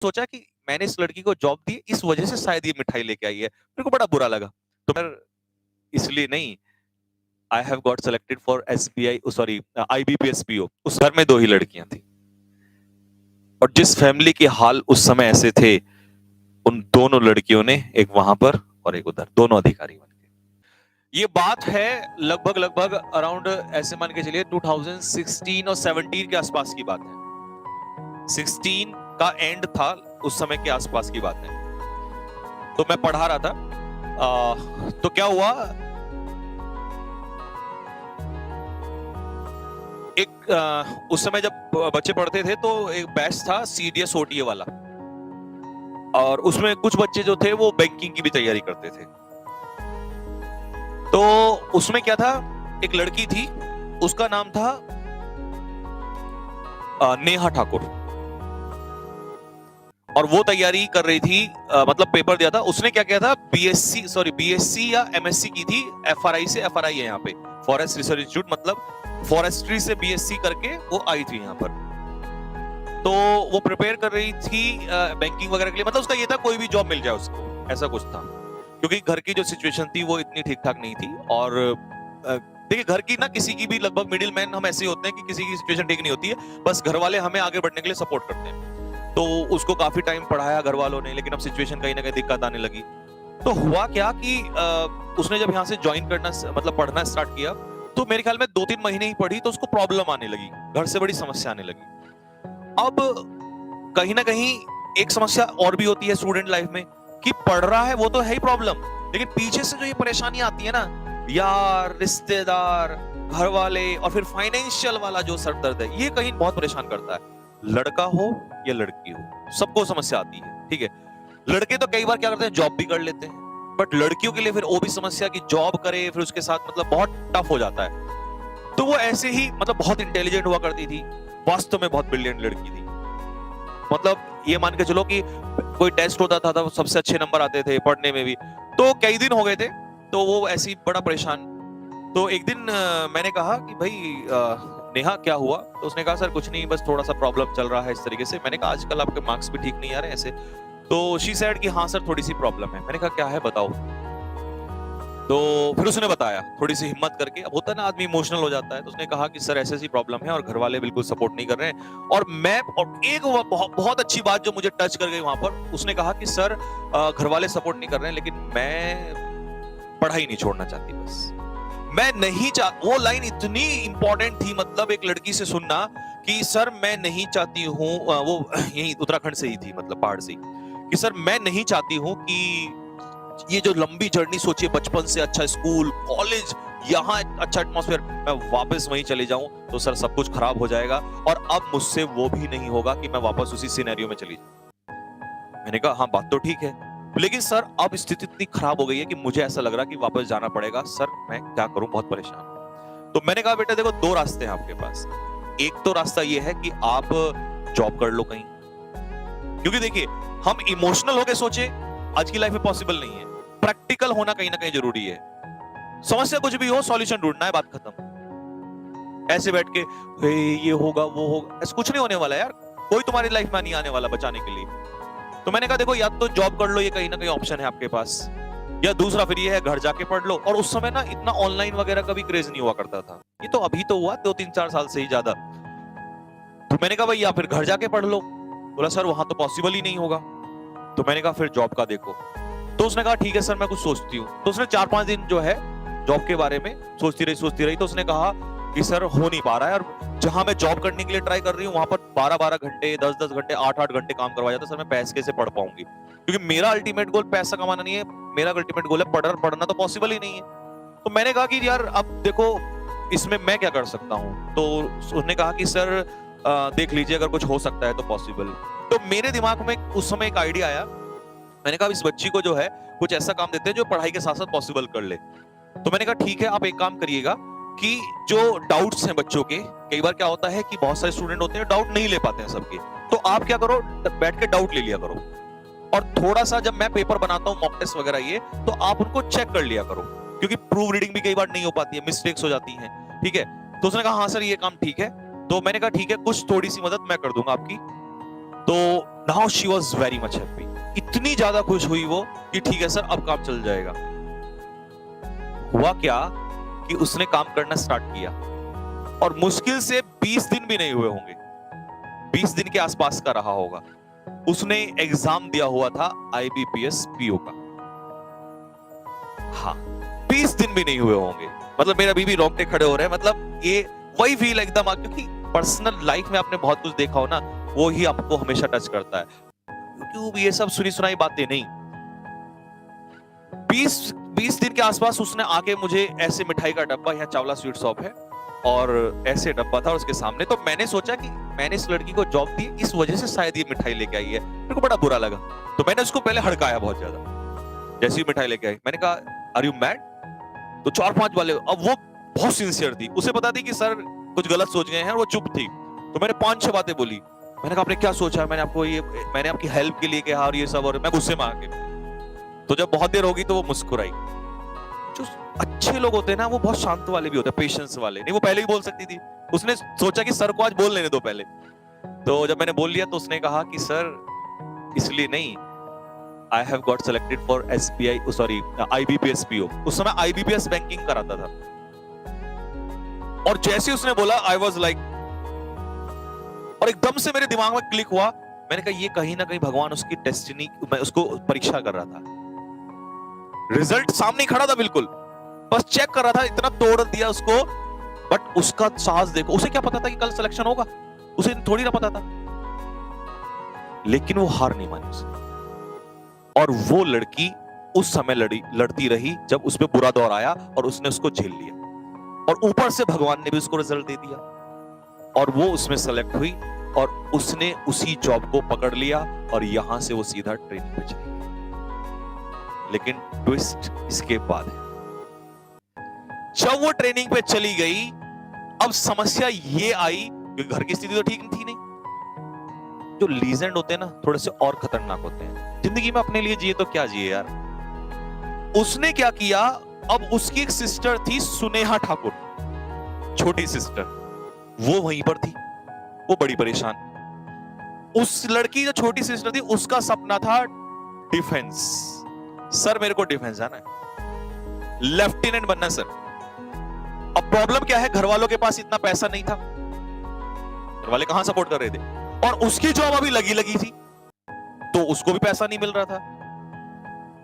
सोचा कि मैंने इस लड़की को जॉब दी, इस वजह से शायद ये मिठाई लेके आई है। मेरे को बड़ा बुरा लगा। तो मैं इसलिए नहीं, I have got selected for SBI, sorry IBPS PO. उस घर में 2 ही लड़कियां थी और जिस फैमिली के हाल उस समय ऐसे थे, उन दोनों लड़कियों ने, एक वहां पर और एक उधर, दोनों अधिकारी बन गए। ये बात है लगभग लगभग अराउंड, ऐसे मान के चलिए 2016 और 17 के आसपास की बात है। 16 का एंड था, उस समय के आसपास की बात है। तो मैं पढ़ा रहा था, तो क्या हुआ, उस समय जब बच्चे पढ़ते थे तो एक बैच था सीडीएस ओटीए वाला, और उसमें कुछ बच्चे जो थे वो बैंकिंग की भी तैयारी करते थे। तो उसमें क्या था, एक लड़की थी, उसका नाम था नेहा ठाकुर, और वो तैयारी कर रही थी, मतलब पेपर दिया था उसने। क्या किया था, बीएससी या एमएससी की थी, एफआरआई से, एफआरआई है यहाँ पे, फॉरेस्ट रिसर्च इंस्टीट्यूट, मतलब फॉरेस्ट्री से बीएससी करके वो आई थी यहाँ पर। तो वो प्रिपेयर कर रही थी बैंकिंग वगैरह के लिए, मतलब उसका ये था कोई भी जॉब मिल जाए उसको, ऐसा कुछ था, क्योंकि घर की जो सिचुएशन थी वो इतनी ठीक ठाक नहीं थी। और देखिए, घर की ना, किसी की भी लगभग मिडिल मैन हम ऐसे होते हैं कि किसी की सिचुएशन ठीक नहीं होती है, बस घर वाले हमें आगे बढ़ने के लिए सपोर्ट करते हैं। तो उसको काफी टाइम पढ़ाया घर वालों ने, लेकिन अब सिचुएशन कहीं ना कहीं दिक्कत आने लगी। तो हुआ क्या कि उसने जब यहाँ से ज्वाइन करना, मतलब पढ़ना स्टार्ट किया, तो मेरे ख्याल में 2-3 महीने ही पढ़ी तो उसको प्रॉब्लम आने लगी, घर से बड़ी समस्या आने लगी। अब कहीं ना कहीं एक समस्या और भी होती है स्टूडेंट लाइफ में, कि पढ़ रहा है वो तो है ही प्रॉब्लम, लेकिन पीछे से जो ये परेशानी आती है ना, यार, रिश्तेदार, घर वाले, और फिर फाइनेंशियल वाला जो सर दर्द है, ये कहीं बहुत परेशान करता है। लड़का हो या लड़की हो, सबको समस्या आती है, ठीक है। लड़के तो कई बार क्या करते हैं, जॉब भी कर लेते हैं, बट लड़कियों के लिए फिर वो भी समस्या कि जॉब करे, फिर उसके साथ मतलब बहुत टफ हो जाता है। तो वो ऐसे ही, मतलब बहुत इंटेलिजेंट हुआ करती थी, वास्तव में बहुत ब्रिलियंट लड़की थी। मतलब ये मान के चलो कि कोई टेस्ट होता था तो सबसे अच्छे नंबर आते थे, पढ़ने में भी। तो कई दिन हो गए थे, तो वो ऐसी बड़ा परेशान। तो एक दिन मैंने कहा कि भाई नेहा क्या हुआ, तो उसने कहा सर कुछ नहीं, बस थोड़ा सा प्रॉब्लम चल रहा है इस तरीके से। मैंने कहा आजकल आपके मार्क्स भी ठीक नहीं आ रहे ऐसे। तो शी सेड कि हाँ सर थोड़ी सी प्रॉब्लम है। मैंने कहा क्या है बताओ। तो फिर उसने बताया थोड़ी सी हिम्मत करके, अब होता है ना आदमी इमोशनल हो जाता है। तो उसने कहा कि सर ऐसी ऐसी प्रॉब्लम है और घर वाले बिल्कुल सपोर्ट नहीं कर रहे हैं। और एक बहुत अच्छी बात जो मुझे टच कर गई वहां पर, उसने कहा कि सर घर वाले सपोर्ट नहीं कर रहे हैं, लेकिन मैं पढ़ाई नहीं छोड़ना चाहती, बस मैं नहीं वो लाइन इतनी इंपॉर्टेंट थी, मतलब एक लड़की से सुनना कि सर मैं नहीं चाहती हूँ, वो यही उत्तराखंड से ही थी, मतलब पहाड़ से, कि सर मैं नहीं चाहती हूँ कि ये जो लंबी जर्नी सोचिए, बचपन से अच्छा स्कूल, कॉलेज, यहाँ अच्छा एटमॉस्फेयर, मैं वापस वहीं चले जाऊं तो सर सब कुछ खराब हो जाएगा, और अब मुझसे वो भी नहीं होगा कि मैं वापस उसी सिनेरियो में चली जाऊं। मैंने कहा हाँ बात तो ठीक है, लेकिन सर अब स्थिति इतनी खराब हो गई है कि मुझे ऐसा लग रहा है कि वापस जाना पड़ेगा, सर मैं क्या करूं, बहुत परेशान हूं। तो मैंने कहा बेटा देखो, 2 रास्ते हैं आपके पास। एक तो रास्ता ये है कि आप जॉब कर लो कहीं, क्योंकि देखिए हम इमोशनल होके सोचे आज की लाइफ में पॉसिबल नहीं है, प्रैक्टिकल होना कहीं ना कहीं जरूरी है। समस्या कुछ भी हो, सॉल्यूशन ढूंढना है, बात खत्म। ऐसे बैठ के ये होगा वो होगा, ऐसा कुछ नहीं होने वाला यार, कोई तुम्हारी लाइफ में नहीं आने वाला बचाने के लिए। तो मैंने कहा देखो, या तो जॉब कर लो, ये कहीं ना कहीं ऑप्शन है आपके पास, या दूसरा फिर ये है घर जाके पढ़ लो। और उस समय ना इतना ऑनलाइन वगैरह का भी क्रेज नहीं हुआ करता था, ये तो अभी तो हुआ 2-3-4 साल से ही ज्यादा। तो मैंने कहा भाई या फिर घर जाके पढ़ लो। बोला सर वहां तो पॉसिबल ही नहीं होगा। तो मैंने कहा फिर जॉब का देखो। तो उसने कहा ठीक है सर मैं कुछ सोचती हूँ। तो उसने 4-5 दिन जो है जॉब के बारे में सोचती रही। तो उसने कहा कि सर हो नहीं पा रहा है, और जहां मैं जॉब करने के लिए ट्राई कर रही हूँ वहां पर 12-12 घंटे, 10-10 घंटे, 8-8 घंटे काम करवाया जाता है। सर मैं पैसे कैसे पढ़ पाऊंगी, क्योंकि मेरा अल्टीमेट गोल पैसा कमाना नहीं है, मेरा अल्टीमेट गोल है पढ़ना तो पॉसिबल ही नहीं है। तो मैंने कहा कि यार अब देखो इसमें मैं क्या कर सकता हूँ। तो उसने कहा कि सर देख लीजिए अगर कुछ हो सकता है तो पॉसिबल। तो मेरे दिमाग में उस समय एक आइडिया आया। मैंने कहा इस बच्ची को जो है कुछ ऐसा काम देते हैं जो पढ़ाई के साथ साथ पॉसिबल कर ले। तो मैंने कहा ठीक है, आप एक काम करिएगा कि जो डाउट्स हैं बच्चों के, कई बार क्या होता है कि बहुत सारे स्टूडेंट होते हैं डाउट नहीं ले पाते हैं सबके, तो आप क्या करो, बैठ के डाउट ले लिया करो, और थोड़ा सा जब मैं पेपर बनाता हूँ मॉक टेस्ट वगैरह ये, तो आप उनको चेक कर लिया करो, क्योंकि प्रूव रीडिंग भी कई बार नहीं हो पाती है, मिस्टेक्स हो जाती हैं, ठीक है। तो उसने कहा हाँ सर ये काम ठीक है। तो मैंने कहा ठीक है, कुछ थोड़ी सी मदद मैं कर दूंगा आपकी। तो now she was very much happy. इतनी ज्यादा खुश हुई वो कि ठीक है सर अब काम चल जाएगा। हुआ क्या कि उसने काम करना स्टार्ट किया और मुश्किल से 20 दिन भी नहीं हुए होंगे, 20 दिन के आसपास का रहा होगा। उसने एग्जाम दिया हुआ था IBPS PO का। हाँ, 20 दिन भी नहीं हुए होंगे। मतलब मेरा अभी भी रोंगटे खड़े हो रहे हैं। मतलब ये वही फील एकदम, क्योंकि पर्सनल लाइफ में आपने बहुत कुछ देखा हो ना, वो ही आपको हमेशा टच करता है। यूट्यूब ये सब सुनी सुनाई बातें नहीं। 20 दिन के आसपास उसने आके मुझे ऐसे मिठाई का डब्बा, यहाँ चावला स्वीट शॉप है और ऐसे डब्बा था उसके सामने, तो मैंने सोचा कि मैंने इस लड़की को जॉब दी, इस वजह से शायद ये मिठाई लेके आई है। मेरे को बड़ा बुरा लगा, तो मैंने उसको पहले हड़काया बहुत ज्यादा। जैसी मिठाई लेके आई मैंने कहा आर यू मैड? तो 4-5 वाले, अब वो बहुत सिंसियर थी, उसे पता थी कि सर कुछ गलत सोच गए हैं, और वो चुप थी। तो मैंने 5-6 बातें बोली। मैंने कहा आपने क्या सोचा? मैंने आपकी हेल्प के लिए कहा और ये सब, और मैं गुस्से में आके। तो जब बहुत देर होगी तो वो मुस्कुराई। जो अच्छे लोग होते हैं ना, वो बहुत शांत वाले भी होते हैं, पेशेंस वाले। नहीं, वो पहले ही बोल सकती थी। उसने सोचा कि सर को आज बोल लेने दो पहले। तो जब मैंने बोल लिया तो उसने कहा कि सर इसलिए नहीं, I have got selected for IBPS PO। उस समय IBPS बैंकिंग कराता था। और जैसे उसने बोला I was like, और एकदम से मेरे दिमाग में क्लिक हुआ। मैंने कहा ये कहीं ना कहीं भगवान उसकी डेस्टिनी, मैं उसको परीक्षा कर रहा था। रिजल्ट सामने खड़ा था बिल्कुल, बस चेक कर रहा था। इतना तोड़ दिया उसको, बट उसका साहस देखो। उसे क्या पता था कि कल सिलेक्शन होगा? उसे थोड़ी ना पता था। लेकिन वो हार नहीं मानी उसने, और वो लड़की उस समय लड़ती रही जब उस पे बुरा दौर आया, और उसने उसको झेल लिया। और ऊपर से भगवान ने भी उसको रिजल्ट दे दिया, और वो उसमें सेलेक्ट हुई, और उसने उसी जॉब को पकड़ लिया, और यहां से वो सीधा ट्रेनिंग पे चली गई। लेकिन ट्विस्ट इसके बाद है। जब वो ट्रेनिंग पे चली गई, अब समस्या ये आई कि घर की स्थिति तो ठीक थी नहीं। जो लीजेंड होते हैं ना, थोड़े से और खतरनाक होते हैं। जिंदगी में अपने लिए जिए तो क्या जिए यार। उसने क्या किया, अब उसकी एक सिस्टर थी सुनेहा ठाकुर, छोटी सिस्टर, वो वहीं पर थी। वो बड़ी परेशान। उस लड़की जो छोटी सिस्टर थी, उसका सपना था डिफेंस। सर मेरे को डिफेंस आना है, लेफ्टिनेंट बनना सर। अब प्रॉब्लम क्या है, घर वालों के पास इतना पैसा नहीं था, घर वाले कहां सपोर्ट कर रहे थे, और उसकी जॉब अभी लगी थी, तो उसको भी पैसा नहीं मिल रहा था।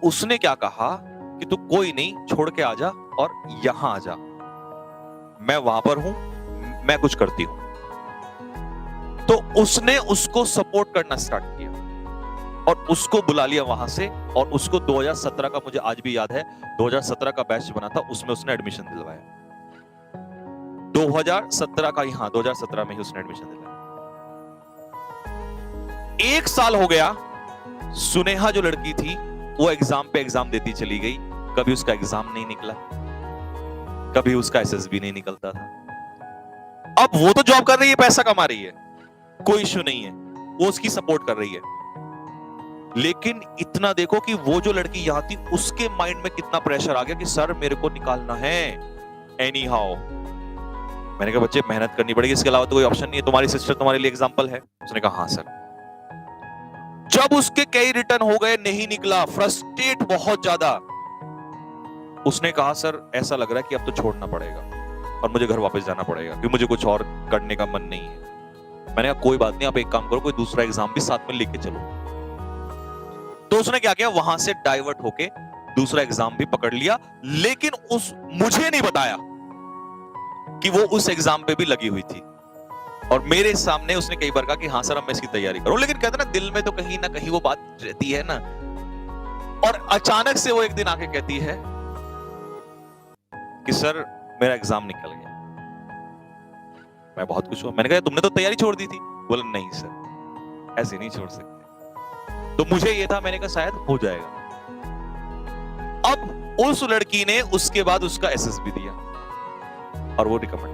उसने क्या कहा कि तू कोई नहीं, छोड़ के आजा और यहां आजा, मैं वहां पर हूं, मैं कुछ करती हूं। तो उसने उसको सपोर्ट करना स्टार्ट किया और उसको बुला लिया वहां से, और उसको 2017 का, मुझे आज भी याद है, 2017 का बैच बना था, उसमें उसने एडमिशन दिलवाया। 2017 का ही, हाँ 2017 में ही उसने एडमिशन दिलवाया। 1 साल हो गया। सुनेहा जो लड़की थी, वो एग्जाम पे एग्जाम देती चली गई। कभी उसका एग्जाम नहीं निकला, कभी उसका SSB नहीं निकलता था। अब वो तो जॉब कर रही है, पैसा कमा रही है, कोई इश्यू नहीं है, वो उसकी सपोर्ट कर रही है। लेकिन इतना देखो कि वो जो लड़की यहां थी, उसके माइंड में कितना प्रेशर आ गया कि सर मेरे को निकालना है एनी हाउ। मैंने कहा बच्चे मेहनत करनी पड़ेगी, इसके अलावा तो कोई ऑप्शन नहीं है। तुम्हारी सिस्टर तुम्हारे लिए एग्जांपल है। उसने कहा हाँ सर। जब उसके कई रिटर्न हो गए, नहीं निकला, फ्रस्ट्रेट बहुत ज्यादा, उसने कहा सर ऐसा लग रहा है कि अब तो छोड़ना पड़ेगा और मुझे घर वापस जाना पड़ेगा, क्योंकि मुझे कुछ और करने का मन नहीं है। मैंने कहा कोई बात नहीं, आप एक काम करो, कोई दूसरा एग्जाम भी साथ में लेके चलो। तो उसने क्या किया, वहां से डाइवर्ट होके दूसरा एग्जाम भी पकड़ लिया। लेकिन मुझे नहीं बताया कि वो उस एग्जाम पे भी लगी हुई थी, और मेरे सामने उसने कई बार कहा कि हाँ सर अब मैं इसकी तैयारी करूं। लेकिन कहते ना, दिल में तो कहीं ना कहीं वो बात रहती है ना। और अचानक से वो एक दिन आके कहती है कि सर मेरा एग्जाम निकल गया। मैं बहुत खुश हुआ। मैंने कहा तुमने तो तैयारी छोड़ दी थी। बोला नहीं सर, ऐसे नहीं छोड़ सकते। तो मुझे ये था, मैंने कहा शायद हो जाएगा। अब उस लड़की ने उसके बाद उसका SSB दिया और वो रिकमेंड।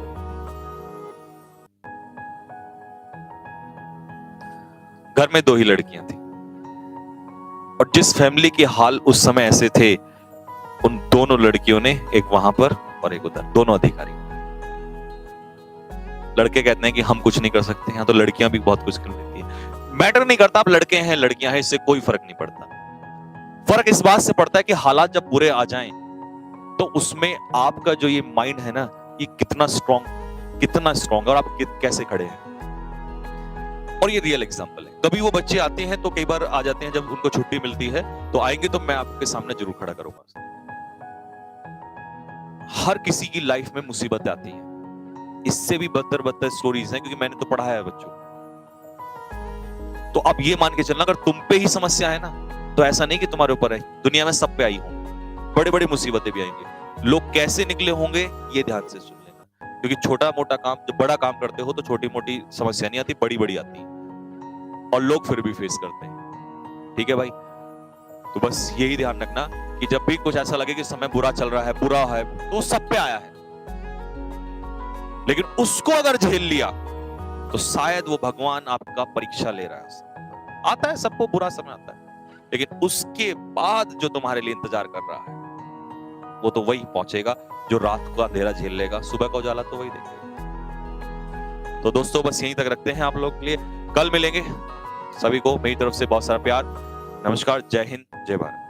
घर में 2 ही लड़कियां थी, और जिस फैमिली के हाल उस समय ऐसे थे, उन दोनों लड़कियों ने, एक वहां पर और एक उधर, दोनों अधिकारी। लड़के कहते हैं कि हम कुछ नहीं कर सकते हैं, तो लड़कियां भी बहुत कुछ कर लेती हैं। मैटर नहीं करता आप लड़के हैं लड़कियां हैं, इससे कोई फर्क नहीं पड़ता। फर्क इस बात से पड़ता है कि हालात जब बुरे आ जाएं तो उसमें आपका जो ये माइंड है ना, ये कितना स्ट्रॉन्ग और आप कैसे खड़े हैं। और ये रियल एग्जांपल है। कभी वो बच्चे आते हैं तो कई बार आ जाते हैं, जब उनको छुट्टी मिलती है तो आएंगे तो मैं आपके सामने जरूर खड़ा करूंगा। हर किसी की लाइफ में मुसीबत आती है, इससे भी बदतर स्टोरीज हैं, क्योंकि मैंने तो पढ़ाया है बच्चों। तो अब ये मान के चलना, अगर तुम पे ही समस्या है ना, तो ऐसा नहीं कि तुम्हारे ऊपर है, दुनिया में सब पे आई होंगी, बड़े बड़ी मुसीबतें भी आएंगी। लोग कैसे निकले होंगे ये ध्यान से सुन लेना, क्योंकि छोटा मोटा काम, जब बड़ा काम करते हो तो छोटी मोटी समस्या नहीं आती, बड़ी बड़ी आती है और लोग फिर भी फेस करते हैं। ठीक है भाई, तो बस यही ध्यान रखना कि जब भी कुछ ऐसा लगे कि समय बुरा चल रहा है, बुरा है, तो सब पे आया है, लेकिन उसको अगर झेल लिया तो शायद वो भगवान आपका परीक्षा ले रहा है। आता है सबको बुरा समय आता है, लेकिन उसके बाद जो तुम्हारे लिए इंतजार कर रहा है वो तो वही पहुंचेगा जो रात को अंधेरा झेल लेगा, सुबह का उजाला तो वही देखेगा। तो दोस्तों बस यहीं तक रखते हैं आप लोग के लिए, कल मिलेंगे। सभी को मेरी तरफ से बहुत सारा प्यार, नमस्कार, जय हिंद, जय भारत।